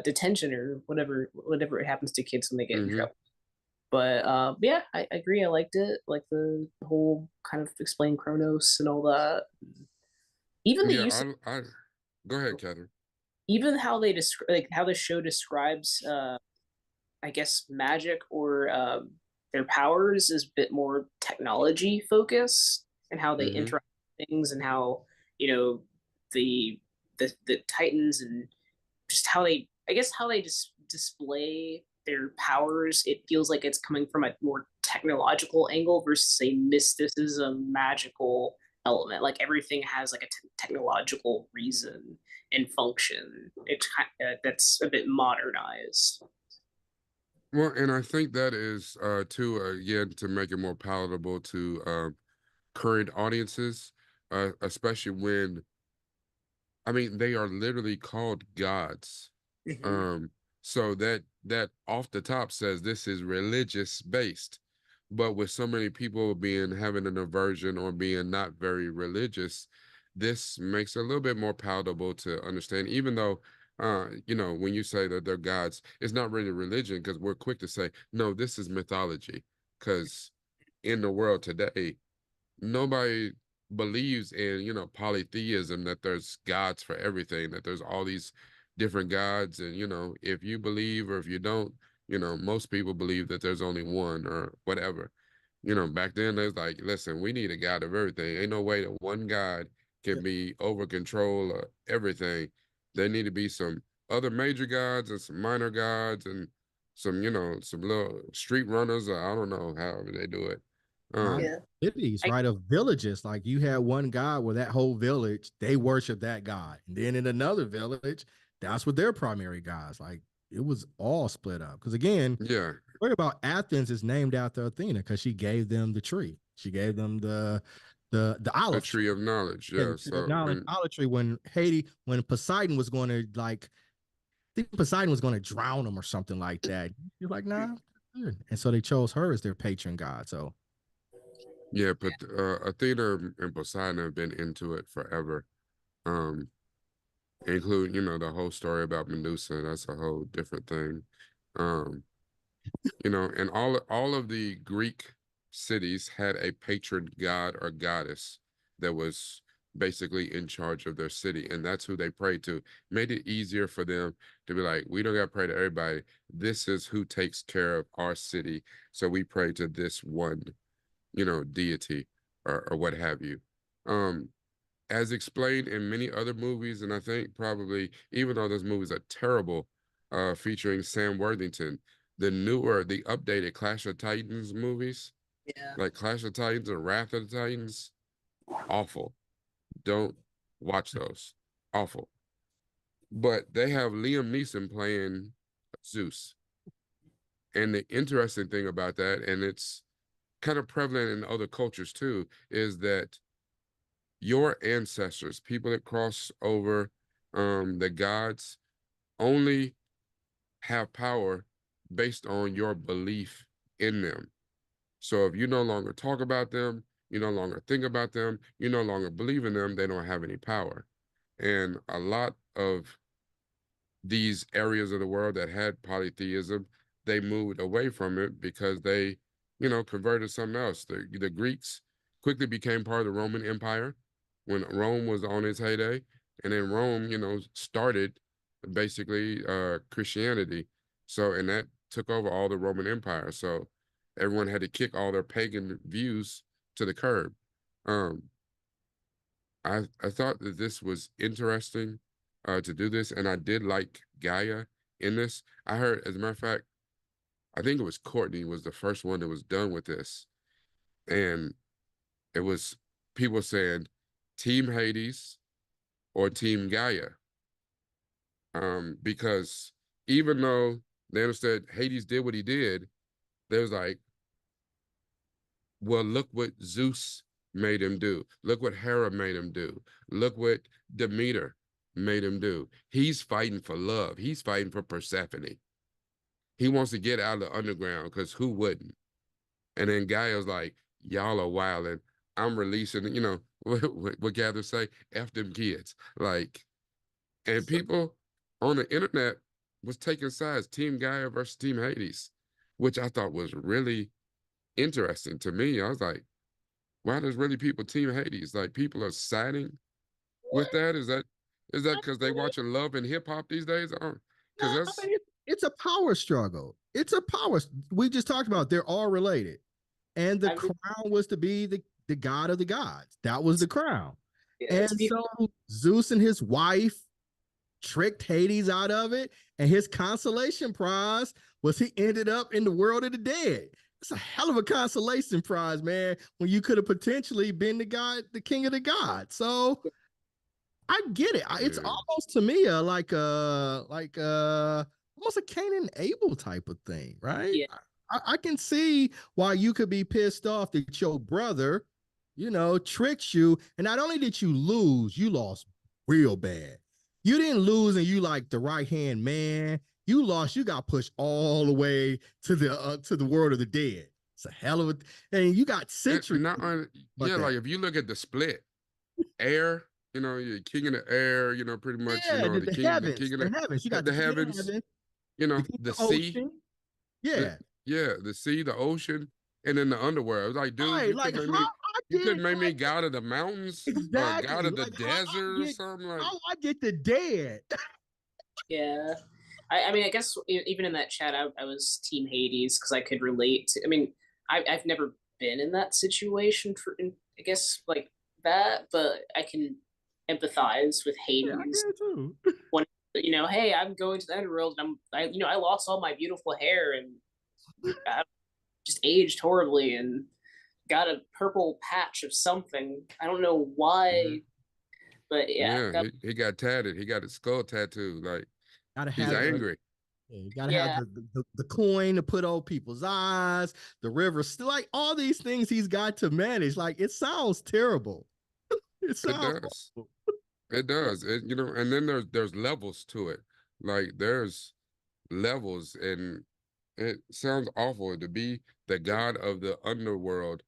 detention or whatever it happens to kids when they get in Hmm. trouble. But yeah, I agree. I liked it, like the whole kind of explain Kronos and all that. Even the Yeah, use of, I go ahead, Catherine. even how they describe, like how the show describes, I guess magic or their powers is a bit more technology focused and how they Hmm. interact with things and how you know the the Titans and just how they I guess how they just display their powers. It feels like it's coming from a more technological angle versus a mysticism magical element. Like everything has like a technological reason and function. It's that's a bit modernized. Well, and I think that is too again to make it more palatable to current audiences, especially when I mean they are literally called gods. Mhm. So that off the top says this is religious based. But with so many people being having an aversion or being not very religious, this makes it a little bit more palatable to understand, even though when you say that they're gods, it's not really religion because we're quick to say, no, this is mythology. Because in the world today, nobody believes in polytheism, that there's gods for everything, that there's all these different gods, and if you believe or if you don't, most people believe that there's only one or whatever. Back then there's like, listen, we need a god of everything. Ain't no way that one god can be over control of everything. There need to be some other major gods and some minor gods and some little street runners, or I don't know however they do it. Not Yeah. cities, I right? Of villages. Like you had one god where that whole village, they worship that god. And then in another village, that's what their primary gods. Like it was all split up. Because again, Yeah, worry about Athens is named after Athena because she gave them the tree. She gave them the the olive tree. tree of knowledge. Yeah, Yeah. the tree of So knowledge, and olive tree. When Poseidon was going to like, I think Poseidon was going to drown him or something like that. You're like, nah. Good. And so they chose her as their patron god. So yeah, but Athena and Poseidon have been into it forever. Um, including, the whole story about Medusa. That's a whole different thing. Um, and all of the Greek cities had a patron god or goddess that was basically in charge of their city, and that's who they prayed to. Made it easier for them to be like, we don't got to pray to everybody. This is who takes care of our city, so we pray to this one, deity or what have you. Um, as explained in many other movies, and I think probably even though those movies are terrible, featuring Sam Worthington, the updated Clash of Titans movies, Yeah. like Clash of Titans and Wrath of the Titans, awful. Don't watch those. Awful. But they have Liam Neeson playing Zeus. And the interesting thing about that, and it's kind of prevalent in other cultures too, is that your ancestors, people that cross over, the gods, only have power based on your belief in them. So if you no longer talk about them, you no longer think about them, you no longer believe in them, they don't have any power. And a lot of these areas of the world that had polytheism, they moved away from it because they, converted something else. The Greeks quickly became part of the Roman Empire when Rome was on its heyday. And then Rome, started basically Christianity. So, and that took over all the Roman Empire. So everyone had to kick all their pagan views to the curb. Um, I thought that this was interesting to do this, and I did like Gaia in this. I heard, as a matter of fact, I think it was Courtney was the first one that was done with this, and it was people saying Team Hades or Team Gaia, because even though they understood Hades did what he did, they was like, well, look what Zeus made him do. Look what Hera made him do. Look what Demeter made him do. He's fighting for love. He's fighting for Persephone. He wants to get out of the underground because who wouldn't? And then Gaia's like, y'all are wilding. I'm releasing, what Gather say, F them kids. Like, and people on the internet was taking sides, Team Gaia versus Team Hades, which I thought was really interesting to me. I was like, why does really people Team Hades? Like people are siding with that? Is that because they watching Love and Hip Hop these days? Because no, I that's mean, it's a power struggle. It's a power. We just talked about they're all related, and the I mean, crown was to be the god of the gods. That was the crown, yeah, to and be so Zeus and his wife tricked Hades out of it, and his consolation prize was he ended up in the world of the dead. It's a hell of a consolation prize, man. When you could have potentially been the god, the king of the gods. So I get it. It's Yeah. almost to me almost a Cain and Abel type of thing, right? Yeah. I can see why you could be pissed off that your brother, tricks you, and not only did you lose, you lost real bad. You didn't lose, and you like the right hand man. You lost. You got pushed all the way to the world of the dead. It's a hell of a, and you got centuries. Not on, But yeah, that, like if you look at the split, air, you're king of the air, pretty much, yeah, the king of the heavens. You got the the king of heavens, heaven, the king the of sea, ocean. the Yeah, yeah, the sea, the ocean, and then the underworld. It was like, dude, right. Like how I you couldn't get make me like god of the mountains or god exactly of the like desert or something like. how I get the dead. Yeah. I mean, I guess even in that chat, I was Team Hades because I could relate to. I mean, I've never been in that situation I guess like that, but I can empathize with Yeah, I Hades get too. when hey, I'm going to the underworld and I lost all my beautiful hair and I just aged horribly and got a purple patch of something. I don't know Mhm. why, but yeah, Yeah, he got tatted. He got his skull tattooed. Like Gotta he's have yeah, the angry. yeah, you gotta have yeah. the coin to put on people's eyes, the river, still like all these things he's got to manage. Like it sounds terrible. It It sounds does. horrible. It does. And then there's levels to it. Like there's levels, and it sounds awful to be the god of the underworld.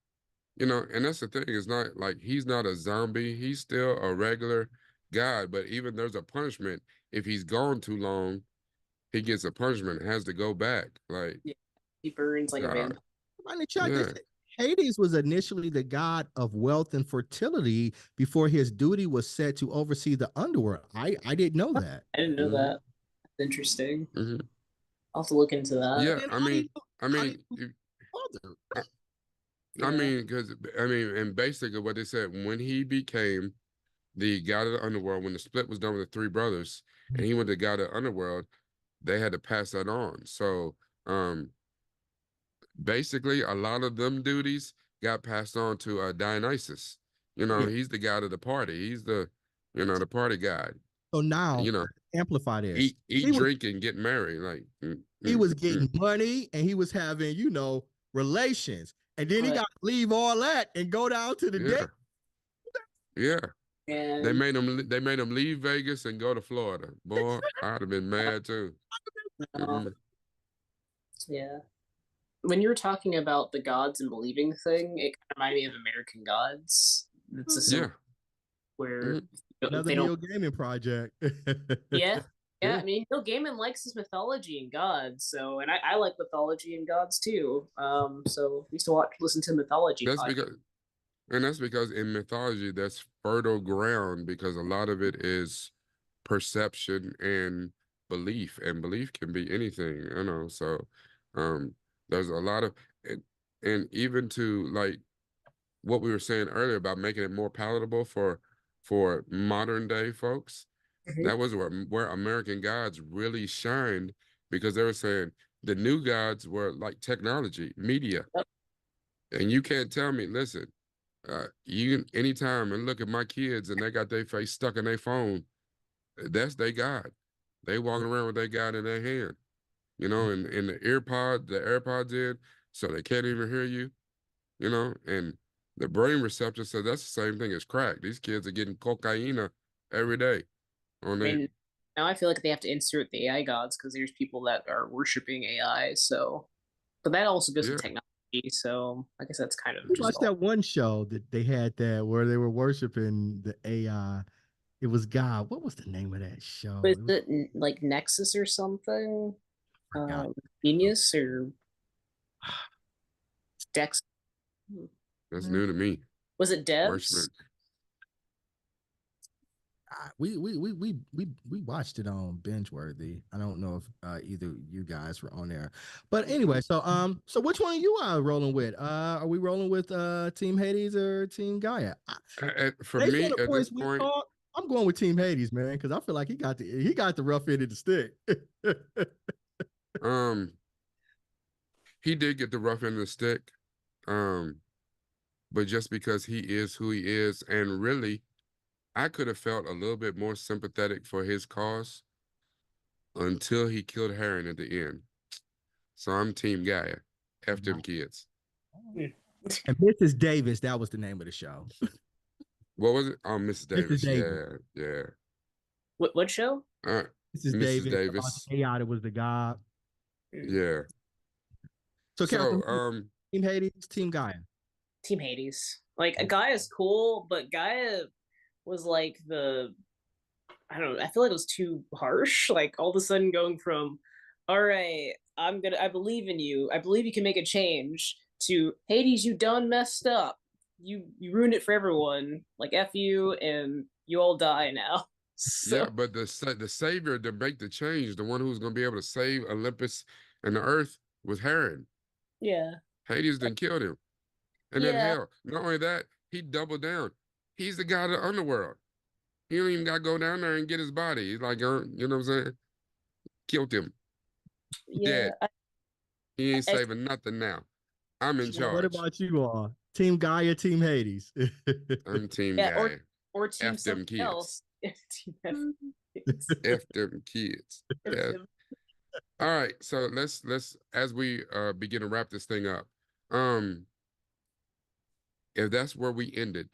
And that's the thing. It's not like he's not a zombie. He's still a regular god, but even there's a punishment. If he's gone too long, he gets a punishment, has to go back. Like, Yeah. He burns like a God, vampire. In the chat, yeah. Hades was initially the god of wealth and fertility before his duty was set to oversee the underworld. I didn't know that. I didn't know Hmm. that. That's interesting. Hmm. I'll have to look into that. Yeah, Then I how do mean, you I how do mean, you father? I, I Yeah. mean, because and basically what they said when he became the god of the underworld, when the split was done with the three brothers, and he went to god of the underworld, they had to pass that on. So, um, basically, a lot of them duties got passed on to Dionysus. Yeah. He's the god of the party. He's the party guy. So now You know, amplify this. eat, drink, and get married. Like, He was getting money and he was having, relations. And then he But got to leave all that and go down to the dead. yeah, yeah. and They made him leave Vegas and go to Florida. Boy, I'd have been mad too. uh, Hmm. yeah. When you were talking about the gods and believing thing, it kind of reminded me of American Gods. It's a similar Yeah. where Hmm. Another they don't. Neil Gaiman project. Yeah, yeah. Yeah. I mean, Neil Gaiman likes his mythology and gods, so and I like mythology and gods too. So we used to listen to mythology That's podcast. because that's because in mythology that's fertile ground because a lot of it is perception and belief, and belief can be anything. So um there's a lot of and even to like what we were saying earlier about making it more palatable for modern day folks. Mhm. That was where American Gods really shined because they were saying the new gods were like technology, media. Yep. And you can't tell me, listen, you anytime and look at my kids and they got their face stuck in their phone, that's their God. They walking around with their God in their hand, and in the AirPods in, so they can't even hear you, and the brain receptor said that's the same thing as crack. These kids are getting cocaine every day on I their. mean, now I feel like they have to insert the AI gods because there's people that are worshiping AI. So, but that also goes with Yeah. technology. So I guess that's kind of You just watched all. that one show that they had that where they were worshiping the AI. It was God. What was the name of that But show? is It was it like Nexus or something? I forgot. Genius or Dex? That's new to me. Was it Devs? Worshiping. We watched it on BingeWorthy. I don't know if either you guys were on there, but anyway. So which one are you rolling with? Are we rolling with Team Hades or Team Gaia? For Based on me, the at this points we point, talked, I'm going with Team Hades, man, because I feel like he got the rough end of the stick. um, he did get the rough end of the stick. Um, but just because he is who he is, and really, I could have felt a little bit more sympathetic for his cause until he killed Heron at the end. So I'm Team Gaia. F them kids. And Mrs. Davis, that was the name of the show. What was it? Oh, Mrs. Mrs. Davis. Davis. Yeah. What show? All right. Mrs. Mrs. Davis about Davis. the AI that was the god. Yeah. So, Catherine, So, Team Hades, Team Gaia. Team Hades. Like Gaia's cool, but Gaia was like I don't know, I feel like it was too harsh. Like all of a sudden going from, all right, I believe in you. I believe you can make a change to Hades, you done messed up. You ruined it for everyone. Like F you and you all die now. yeah, So but the savior to make the change, the one who's going to be able to save Olympus and the earth was Heron. yeah. Hades then killed him. And then Yeah. hell, not only that, he doubled down. He's the god of the underworld. He don't even got to go down there and get his body. He's like, you know what I'm saying? Killed him. Yeah. Dead. He ain't I, saving nothing now. I'm in Well, what charge. about you all? Team Gaia, Team Hades. I'm team yeah, guy. or team F them something kids. else. Team F them kids. Yeah. All right. So let's as we begin to wrap this thing up. If that's where we ended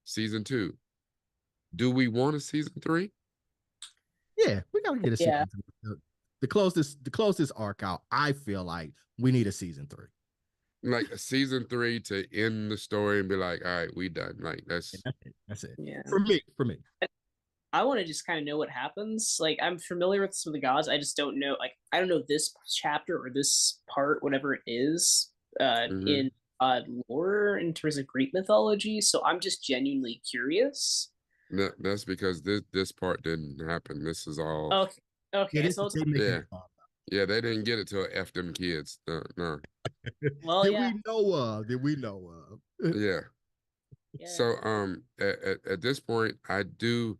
season 2, do we want a season 3? Yeah, we gotta get a season Yeah. 3. The closest arc out. I feel like we need a season 3. Like a season 3 to end the story and be like, all right, we done. Like that's it. Yeah. For me. I want to just kind of know what happens. Like I'm familiar with some of the gods. I just don't know. Like I don't know this chapter or this part, whatever it is, in lore in terms of Greek mythology. So I'm just genuinely curious. that's because this part didn't happen. This is all Okay. Okay. Yeah, So it's yeah. Yeah, they didn't get it till F them kids. No. well, That yeah. we know of. Yeah. Yeah. So at this point, I don't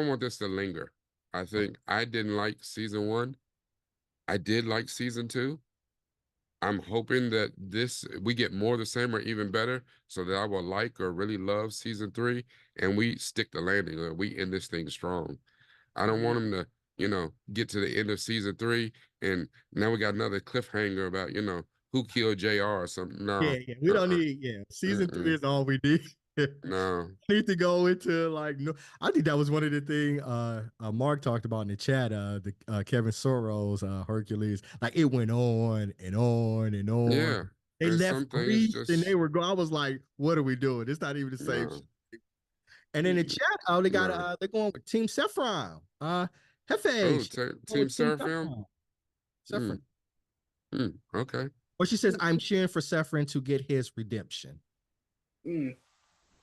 want this to linger. I think I didn't like season 1. I did like season 2. I'm hoping that we get more of the same or even better so that I will like or really love season 3 and we stick the landing or we end this thing strong. I don't want them to, get to the end of season 3 and now we got another cliffhanger about, who killed JR or something. No. Yeah. We don't need season 3 is all we need. No. Need to go into like no. I think that was one of the things Mark talked about in the chat. The Kevin Soros Hercules, like it went on and on and on. Yeah. They and left some things Greece just and they were going. I was like, what are we doing? It's not even the same. no. And in the chat, they got they're going with Team Sephron. Hefe. Team Seraphim. Sephron. Okay. Or she says, I'm cheering for Sephron to get his redemption.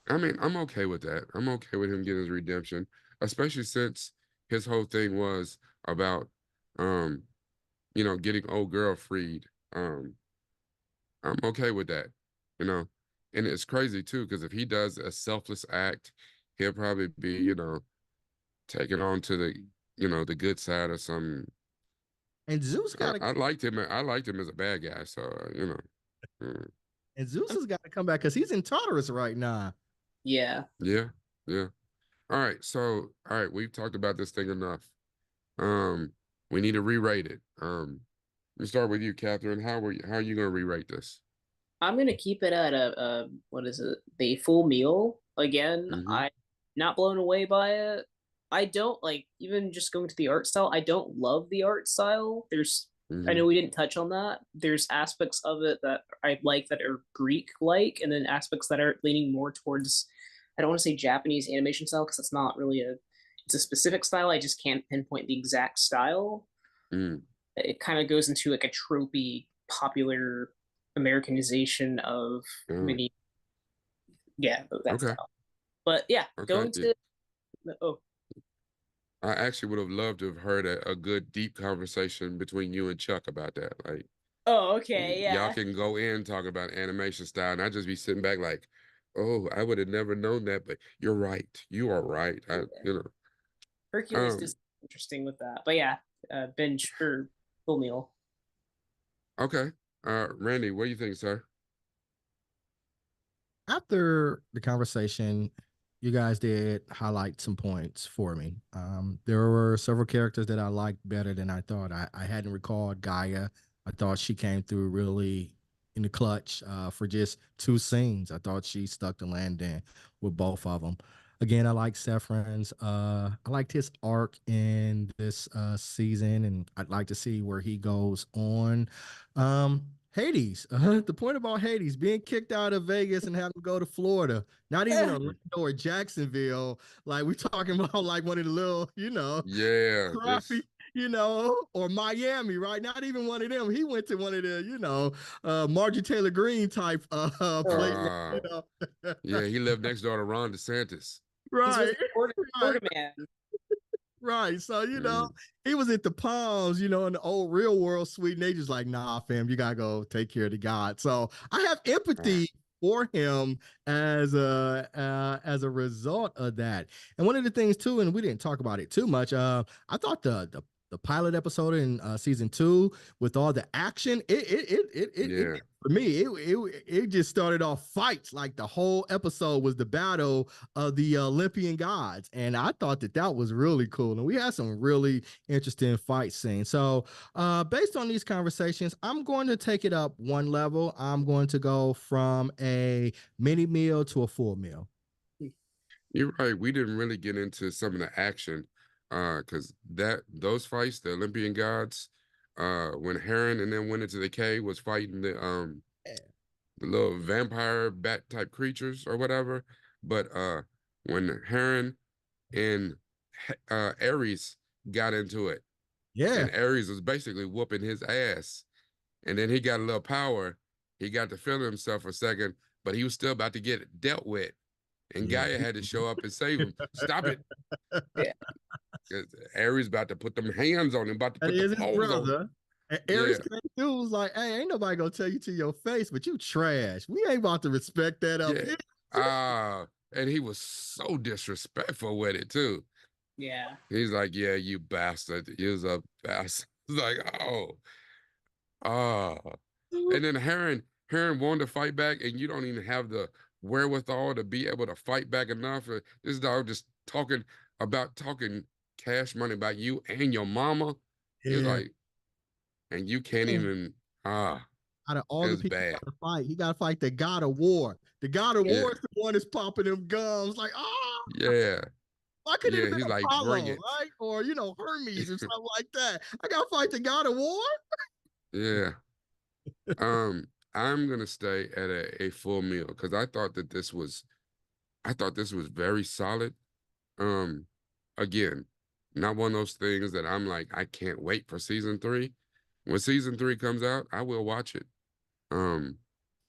I mean, I'm okay with that. I'm okay with him getting his redemption, especially since his whole thing was about, getting old girl freed. I'm okay with that, and it's crazy too because if he does a selfless act, he'll probably be, taken on to the good side of some. And Zeus got I liked him. I liked him as a bad guy, so And Zeus has got to come back because he's in Tartarus right now. Yeah. Yeah. All right, we've talked about this thing enough. We need to re-rate it. Let's start with you, Catherine. How are you gonna re-rate this? I'm gonna keep it at a what is it? The full meal. Again, I'm not blown away by it. I don't like even just going to the art style. I don't love the art style. I know we didn't touch on that. There's aspects of it that I like that are Greek-like, and then aspects that are leaning more towards, I don't want to say Japanese animation style because it's not really it's a specific style. I just can't pinpoint the exact style. It kind of goes into like a tropey, popular Americanization of many. Yeah, that style. But yeah, going to. Oh. I actually would have loved to have heard a good deep conversation between you and Chuck about that. Like, oh, okay, yeah. Y'all can go in talking about animation style, and I just be sitting back like, oh, I would have never known that, but you're right. You are right. Hercules is interesting with that, but yeah, binge or full meal. Okay, Randy, what do you think, sir? After the conversation, You guys did highlight some points for me. There were several characters that I liked better than I thought. I hadn't recalled Gaia. I thought she came through really in the clutch for just two scenes. I thought she stuck the landing with both of them. Again, I like Sephron's. I liked his arc in this season, and I'd like to see where he goes on. Hades, the point about Hades being kicked out of Vegas and having to go to Florida, not even Orlando or Jacksonville. Like we're talking about like one of the little, Yeah, crappy, just or Miami, right? Not even one of them. He went to one of the, Margie Taylor Green type places, uh you know. yeah, he lived next door to Ron DeSantis. He's with Right. Right. Florida man. Right. So, Mm, he was at the Palms, in the old real world suite. And they just like, nah, fam, you gotta go take care of the God. So I have uh, empathy for him as a result of that. And one of the things too, and we didn't talk about it too much. I thought the pilot episode in season 2 with all the action, it yeah. for me, it just started off fights. Like the whole episode was the battle of the Olympian gods, and I thought that was really cool. And we had some really interesting fight scenes. So, based on these conversations, I'm going to take it up one level. I'm going to go from a mini meal to a full meal. You're right. We didn't really get into some of the action, because those fights, the Olympian gods, when Heron and then went into the cave was fighting the little vampire bat type creatures or whatever. But when Heron and Ares got into it, Yeah. and Ares was basically whooping his ass, and then he got a little power, he got to feel himself for a second, but he was still about to get dealt with. And Yeah. Gaia had to show up and save him. Stop it. Yeah. Ares about to put them hands on him, about to That put the is his paws on him. brother. And Yeah, Aries came through was like, hey, ain't nobody gonna tell you to your face, but you trash. We ain't about to respect that up yeah. here. And he was so disrespectful with it too. Yeah. He's like, yeah, you bastard. He was a bastard. It's like, oh. And then Heron wanted to fight back, and you don't even have the wherewithal to be able to fight back enough. This dog just talking cash money about you and your mama. He was Yeah. like, and you can't even Out of it all the was people he bad. got to fight, he got to fight the God of War. The God of Yeah. Yeah, War is the one that's popping them gums. Like, yeah, why couldn't it yeah. have He's been like, bring Apollo, it. right? Or Hermes or something like that. I gotta fight the God of War. Yeah. Um, I'm gonna stay at a full meal because I thought this was very solid. Um, again, not one of those things that I'm like, I can't wait for season 3. When season 3 comes out, I will watch it. Um,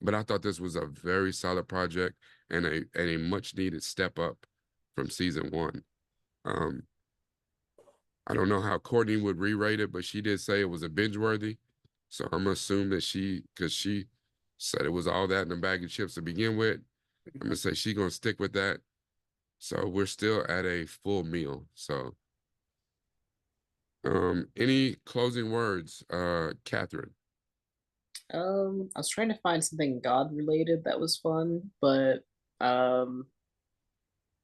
but I thought this was a very solid project and a much needed step up from season 1. Um, I don't know how Courtney would re-rate it, but she did say it was a binge worthy. So I'm gonna assume that because she said it was all that in a bag of chips to begin with, I'm gonna say she's gonna stick with that. So we're still at a full meal. So any closing words, Catherine? I was trying to find something God related that was fun, but um,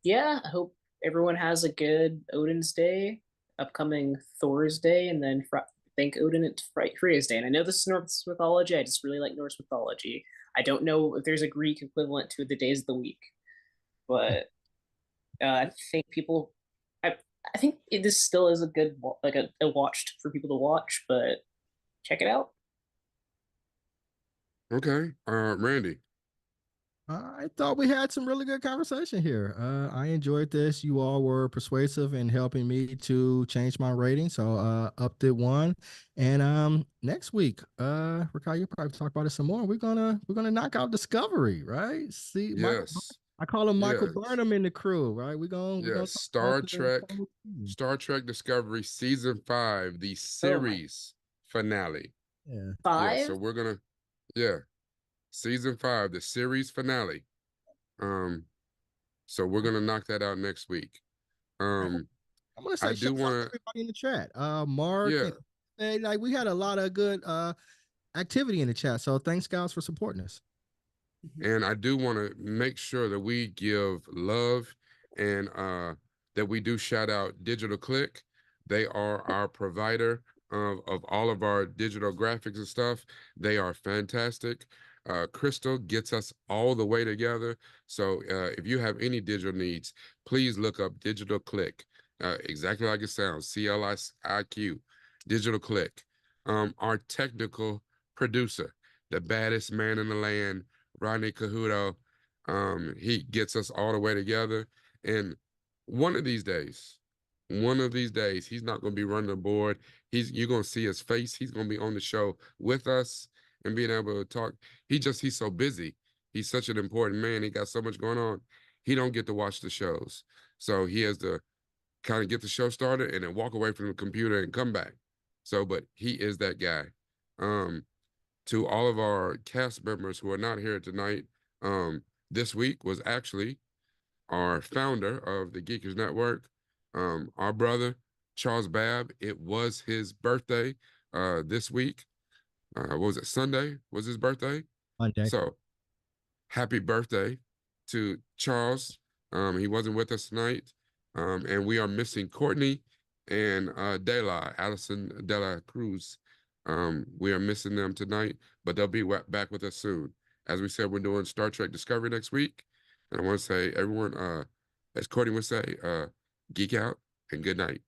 yeah, I hope everyone has a good Odin's Day, upcoming Thor's Day, and then thank Odin it's Freya's Day. And I know this is Norse mythology. I just really like Norse mythology. I don't know if there's a Greek equivalent to the days of the week, but I think people, I, I think this still is a good like a watched for people to watch, but check it out. Okay. Randy. I thought we had some really good conversation here. I enjoyed this. You all were persuasive in helping me to change my rating. So upped it one. And next week, Rakai, you'll probably talk about it some more. We're gonna knock out Discovery, right? See Michael, Yes. I call him Michael Yes. Burnham in the crew, right? We're gonna Yes. talk about the season. Star Trek Discovery season 5, the Oh my, series finale. Yeah. Yeah, so 5? we're gonna yeah, season 5, the series finale. Um, so we're gonna knock that out next week. Um, I'm gonna I say do shout out to wanna everybody in the chat. Mark yeah, and like we had a lot of good activity in the chat. So thanks guys for supporting us. and I do want to make sure that we give love and that we do shout out Digital Click. They are our provider of all of our digital graphics and stuff. They are fantastic. Crystal gets us all the way together. So if you have any digital needs, please look up Digital Click. Exactly like it sounds, CLIQ, Digital Click. Our technical producer, the baddest man in the land, Rodney Cahuto. He gets us all the way together. And one of these days, he's not going to be running the board. You're going to see his face. He's going to be on the show with us and being able to talk. He's so busy. He's such an important man. He got so much going on. He don't get to watch the shows. So he has to kind of get the show started and then walk away from the computer and come back. So, but he is that guy. To all of our cast members who are not here tonight, this week was actually our founder of the Geekers Network, our brother, Charles Babb. It was his birthday this week. What was it? Sunday was his birthday. Monday. So happy birthday to Charles. He wasn't with us tonight. And we are missing Courtney and Allison De La Cruz. We are missing them tonight, but they'll be back with us soon. As we said, we're doing Star Trek Discovery next week. And I want to say, everyone, as Courtney would say, geek out and good night.